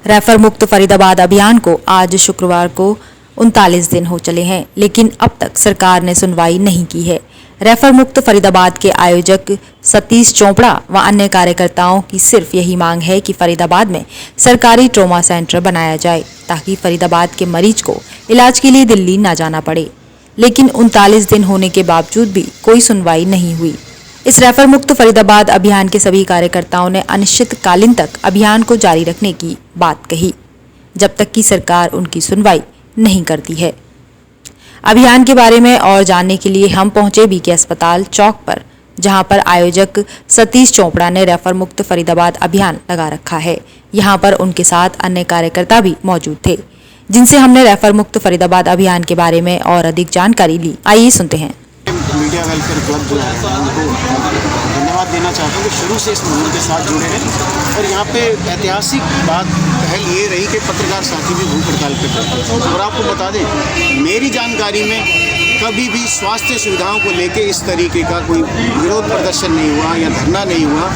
Refer मुक्त फरीदाबाद अभियान को आज शुक्रवार को 39 दिन हो चले हैं, लेकिन अब तक सरकार ने सुनवाई नहीं की है। रेफर मुक्त फरीदाबाद के आयोजक सतीश चोपड़ा व अन्य कार्यकर्ताओं की सिर्फ यही मांग है कि फरीदाबाद में सरकारी ट्रॉमा सेंटर बनाया जाए ताकि फरीदाबाद के मरीज को इलाज के लिए दिल्ली न जाना पड़े। लेकिन 39 दिन होने के बावजूद भी कोई सुनवाई नहीं हुई। इस रेफर मुक्त फरीदाबाद अभियान के सभी कार्यकर्ताओं ने अनिश्चितकालीन तक अभियान को जारी रखने की बात कही, जब तक कि सरकार उनकी सुनवाई नहीं करती है। अभियान के बारे में और जानने के लिए हम पहुंचे बीके अस्पताल चौक पर, जहां पर आयोजक सतीश चोपड़ा ने रेफर मुक्त फरीदाबाद अभियान लगा रखा है। यहां पर उनके साथ अन्य कार्यकर्ता भी मौजूद थे, जिनसे हमने रेफर मुक्त फरीदाबाद अभियान के बारे में और अधिक जानकारी ली। आइए सुनते हैं। मीडिया वेलफेयर क्लब जो है उनको धन्यवाद देना चाहता हूँ कि शुरू से इस मुहिम के साथ जुड़े हैं। और यहाँ पे ऐतिहासिक बात पहल ये रही कि पत्रकार साथी भी भूख हड़ताल पे थे। और आपको बता दें, मेरी जानकारी में कभी भी स्वास्थ्य सुविधाओं को लेके इस तरीके का कोई विरोध प्रदर्शन नहीं हुआ या धरना नहीं हुआ,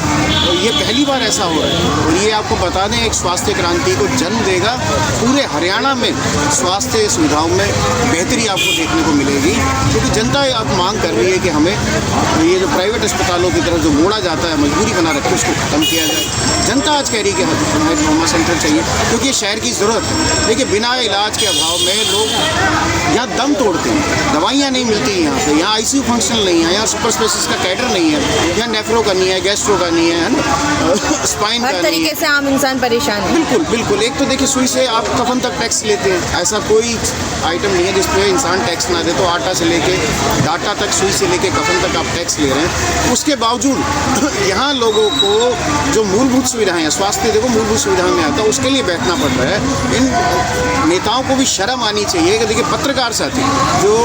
और ये पहली बार ऐसा हो रहा है। और ये आपको बता दें, एक स्वास्थ्य क्रांति को जन्म देगा। पूरे हरियाणा में स्वास्थ्य सुविधाओं में बेहतरी आपको देखने को मिलेगी, क्योंकि जनता अब मांग कर रही है कि हमें ये जो प्राइवेट अस्पतालों की तरफ जो मोड़ा जाता है, मजबूरी बना रखी है, उसको खत्म किया जाए। जनता आज कह रही है कि हमें ट्रॉमा सेंटर चाहिए, क्योंकि ये शहर की ज़रूरत है। देखिए, बिना इलाज के अभाव में लोग यहाँ दम तोड़ते हैं। दवाइयाँ नहीं मिलती यहाँ पे, यहाँ आईसीयू फंक्शनल नहीं है, यहाँ सुपर स्पेशलिस्ट का कैडर नहीं है, यहाँ नेफ्रो का नहीं है, गैस्ट्रो का नहीं है ना, स्पाइन का नहीं है। हर तरीके से आम इंसान परेशान है। बिल्कुल बिल्कुल। एक तो देखिए, सुई से आप कफन तक टैक्स लेते हैं। ऐसा कोई आइटम नहीं है जिस पे इंसान टैक्स ना दे। तो आटा से लेके डाटा तक, सुई से लेके कफन तक आप टैक्स ले रहे हैं। उसके बावजूद यहाँ लोगों को जो मूलभूत सुविधाएं हैं, स्वास्थ्य देखो मूलभूत सुविधाओं में आता है, उसके लिए बैठना पड़ रहा है। इन नेताओं को भी शर्म आनी चाहिए कि देखिए, पत्रकार साथी जो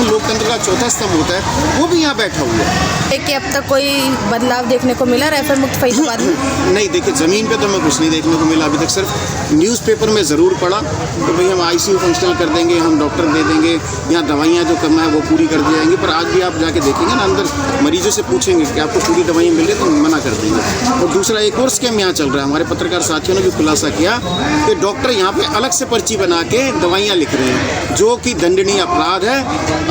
लोकतंत्र का चौथा स्तंभ होता है, वो भी यहाँ बैठा हुआ है। कि अब तक कोई बदलाव देखने को मिला रेफर मुक्त फरीदाबाद में? नहीं, देखिए, ज़मीन पे तो हमें कुछ नहीं देखने को मिला अभी तक। सिर्फ न्यूज़पेपर में ज़रूर पड़ा कि भाई हम आईसीयू फंक्शनल कर देंगे, हम डॉक्टर दे देंगे, यहाँ दवाइयाँ जो कम है वो पूरी कर दी जाएंगी। पर आज भी आप जाके देखेंगे ना, अंदर मरीजों से पूछेंगे कि आपको पूरी दवाइयाँ मिल रही है, तो मना कर देंगे। और दूसरा एक और स्कैम यहाँ चल रहा है। हमारे पत्रकार साथियों ने भी खुलासा किया कि डॉक्टर यहाँ पर अलग से पर्ची बना के दवाइयाँ लिख रहे हैं, जो कि दंडनीय अपराध है।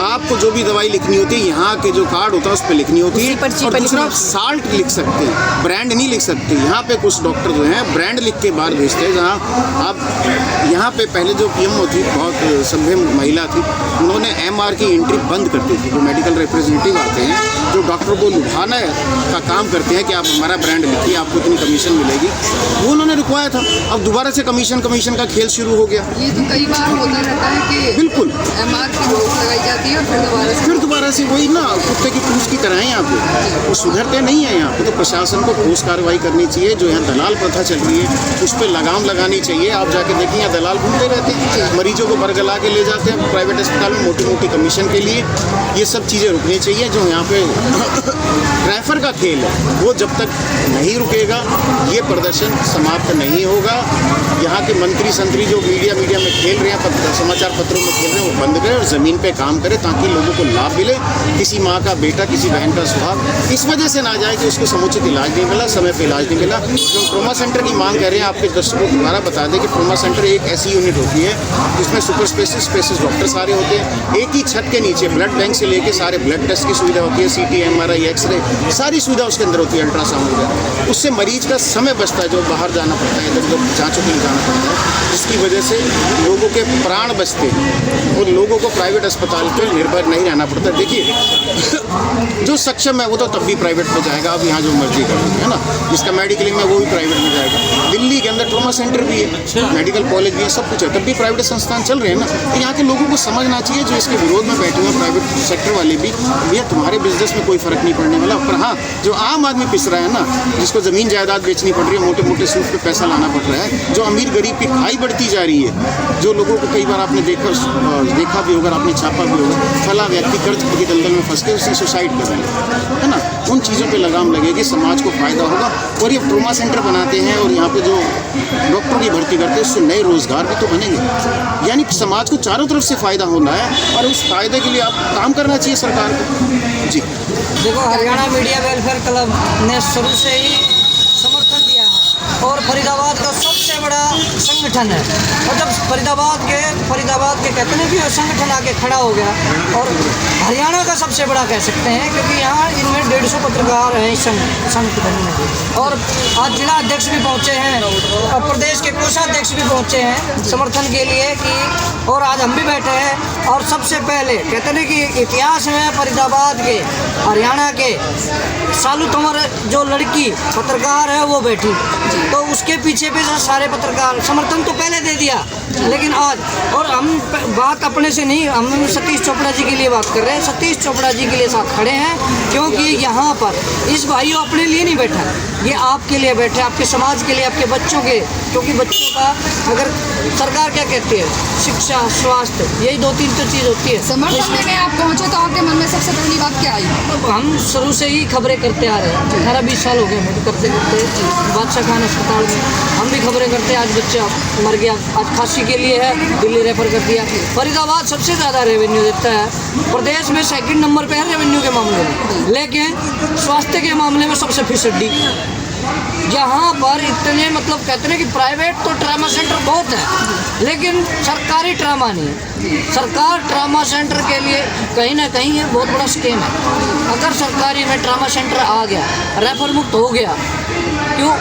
आपको जो भी दवाई लिखनी होती है, यहाँ के जो कार्ड होता है उस पर लिखनी होती है। और दूसरा, आप साल्ट लिख सकते हैं, ब्रांड नहीं लिख सकते। यहाँ पे कुछ डॉक्टर जो हैं ब्रांड लिख के बाहर भेजते हैं। जहाँ आप यहाँ पे पहले जो पीएमओ थी, बहुत सभ्य महिला थी, उन्होंने एमआर की एंट्री बंद कर दी थी। जो मेडिकल रिप्रेजेंटेटिव आते हैं, जो डॉक्टर को लुभाना का काम करते हैं कि आप हमारा ब्रांड लिखिए, आपको इतनी कमीशन मिलेगी, वो उन्होंने रुकवाया था। अब दोबारा से कमीशन का खेल शुरू हो गया। ये तो कई बार होता रहता है कि बिल्कुल एमआर की रोक लगाई जाती है और फिर दोबारा से वही ना, कुत्ते की पूंछ की तरह है यहाँ पे। वो सुधरते नहीं है यहाँ पे। तो प्रशासन को ठोस कार्रवाई करनी चाहिए। जो यहाँ दलाल प्रथा चल रही है, उस पर लगाम लगानी चाहिए। आप जाके देखिए, यहाँ दलाल घूमते रहते हैं, मरीजों को बरगला के ले जाते हैं प्राइवेट अस्पताल में मोटी मोटी कमीशन के लिए। ये सब चीज़ें रुकनी चाहिए। जो यहाँ पे रेफर का खेल है, वो जब तक नहीं रुकेगा, ये प्रदर्शन समाप्त नहीं होगा। यहाँ के मंत्री संतरी जो मीडिया में खेल रहे हैं, समाचार पत्रों में खेल रहे हैं, वो बंद करें और ज़मीन पे काम करें, ताकि लोगों को लाभ मिले। किसी माँ का बेटा, किसी बहन का सुहाग इस वजह से ना जाए कि उसको समुचित इलाज नहीं मिला, समय पे इलाज नहीं मिला। जो ट्रॉमा सेंटर की मांग कर रहे हैं, आपके दर्शकों को दोबारा बता दें कि ट्रॉमा सेंटर एक ऐसी यूनिट होती है जिसमें सुपर स्पेशलिस्ट डॉक्टर सारे होते हैं। एक ही छत के नीचे ब्लड बैंक से लेके सारे ब्लड टेस्ट की सुविधा होती है, CT, MRI, एक्सरे, सारी सुविधा उसके अंदर होती है, अल्ट्रासाउंड वगैरह। उससे मरीज का समय बचता है, जो बाहर जाना पड़ता है, इधर उधर जाँचों के लिए जाना पड़ता है, जिसकी वजह से लोगों के प्राण बचते हैं और लोगों को प्राइवेट अस्पताल पर निर्भर नहीं रहना पड़ता। देखिए, जो सक्षम है वो तो तब भी प्राइवेट में जाएगा। अब यहाँ जो मर्जी करेंगे, है ना, जिसका मेडिकलिंग में वो भी प्राइवेट में जाएगा। दिल्ली के अंदर ट्रॉमा सेंटर भी है, मेडिकल कॉलेज भी है, सब कुछ है, तब भी प्राइवेट संस्थान चल रहे हैं ना। तो यहाँ के लोगों को समझना चाहिए, जो इसके विरोध में बैठे हुए प्राइवेट सेक्टर वाले भी, भैया तुम्हारे बिजनेस में कोई फर्क नहीं पड़ने वाला। पर हाँ, जो आम आदमी पिस रहा है ना, जिसको ज़मीन जायदाद बेचनी पड़ रही है, मोटे मोटे सूद पे पैसा लाना पड़ रहा है, जो अमीर गरीब की खाई बढ़ती जा रही है, जो लोगों को कई बार आपने देखा भी होगा, आपने छापा भी होगा, फला व्यक्ति कर्ज की दलदल में फंस के उसने सुसाइड कर रहे है ना। उन चीज़ों पे लगाम लगेगी, समाज को फायदा होगा। और ये ट्रॉमा सेंटर बनाते हैं और यहाँ पे जो डॉक्टर की भर्ती करते हैं, उससे नए रोजगार भी तो बनेंगे। यानी समाज को चारों तरफ से फायदा होना है, और उस फायदे के लिए आप काम करना चाहिए सरकार को। जी देखो, हरियाणा मीडिया वेलफेयर क्लब ने शुरू से ही समर्थन दिया है और फरीदाबाद का सबसे बड़ा संगठन है। और जब फरीदाबाद के कहते हैं कि संगठन आके खड़ा हो गया, और हरियाणा का सबसे बड़ा कह सकते हैं, क्योंकि यहाँ इनमें 150 पत्रकार हैं इस संगठन में। और आज जिला अध्यक्ष भी पहुँचे हैं और प्रदेश के कोषाध्यक्ष भी पहुँचे हैं समर्थन के लिए कि, और आज हम भी बैठे हैं। और सबसे पहले कहते हैं कि इतिहास में फरीदाबाद के, हरियाणा के सालू तंवर जो लड़की पत्रकार है वो बैठी, तो उसके पीछे भी सारे पत्रकार समर्थन तो पहले दे दिया, लेकिन आज, और हम बात अपने से नहीं, हम सतीश चोपड़ा जी के लिए बात कर रहे हैं। सतीश चोपड़ा जी के लिए साथ खड़े हैं, क्योंकि यहाँ पर इस भाइयों अपने लिए नहीं बैठा, ये आपके लिए बैठे, आपके समाज के लिए, आपके बच्चों के, क्योंकि बच्चों का अगर सरकार क्या कहती है, शिक्षा, स्वास्थ्य, यही 2-3 तो चीज़ होती है। समर्थन देने आप पहुंचे तो आपके मन में सबसे पहली बात क्या आई? हम शुरू से ही खबरें करते आ रहे हैं, 18-20 साल हो गए हमें करते करते। बादशाह खान अस्पताल में हम भी खबरें करते हैं, आज बच्चा मर गया, आज खांसी के लिए है, दिल्ली रेफर कर दिया। फरीदाबाद सबसे ज़्यादा रेवेन्यू देता है, प्रदेश में 2nd नंबर पे है रेवेन्यू के मामले में, लेकिन स्वास्थ्य के मामले में सबसे फिसड्डी। यहाँ पर इतने मतलब कहते हैं कि प्राइवेट तो ट्रामा सेंटर बहुत है, लेकिन सरकारी ट्रामा नहीं है। सरकार ट्रामा सेंटर के लिए कहीं ना कहीं ये बहुत बड़ा स्कीम है। अगर सरकारी में ट्रामा सेंटर आ गया, रेफर मुक्त हो गया, क्यों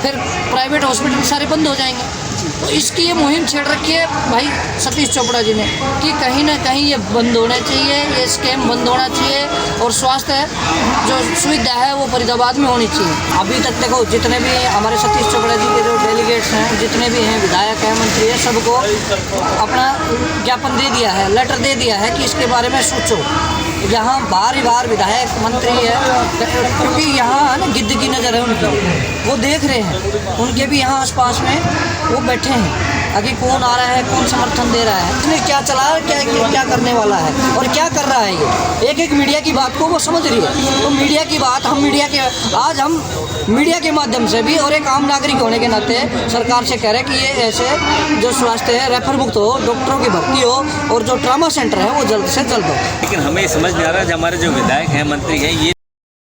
फिर प्राइवेट हॉस्पिटल सारे बंद हो जाएंगे। तो इसकी ये मुहिम छेड़ रखी है भाई सतीश चोपड़ा जी ने कि कहीं ना कहीं ये बंद होना चाहिए, ये स्कैम बंद होना चाहिए, और स्वास्थ्य जो सुविधा है वो फरीदाबाद में होनी चाहिए। अभी तक देखो जितने भी हमारे सतीश चोपड़ा जी के जो डेलीगेट्स हैं, जितने भी हैं, विधायक हैं, मंत्री हैं, सबको अपना ज्ञापन दे दिया है, लेटर दे दिया है कि इसके बारे में सोचो। यहाँ बार विधायक मंत्री है, क्योंकि यहाँ ना गिद्ध की नज़र है उनकी, वो देख रहे हैं, उनके भी यहाँ आसपास में वो बैठे हैं, आगे कौन आ रहा है, कौन समर्थन दे रहा है, इसने क्या चला है, क्या करने वाला है और क्या कर रहा है। ये एक मीडिया की बात को वो समझ रही है। तो मीडिया की बात हम मीडिया के माध्यम से भी, और एक आम नागरिक होने के नाते सरकार से कह रहे हैं कि ये ऐसे जो स्वास्थ्य है रेफर मुक्त हो, डॉक्टरों की भर्ती हो, और जो ट्रामा सेंटर है वो जल्द से जल्द हो। लेकिन हमें समझ नहीं आ रहा है, हमारे जो विधायक हैं, मंत्री हैं, ये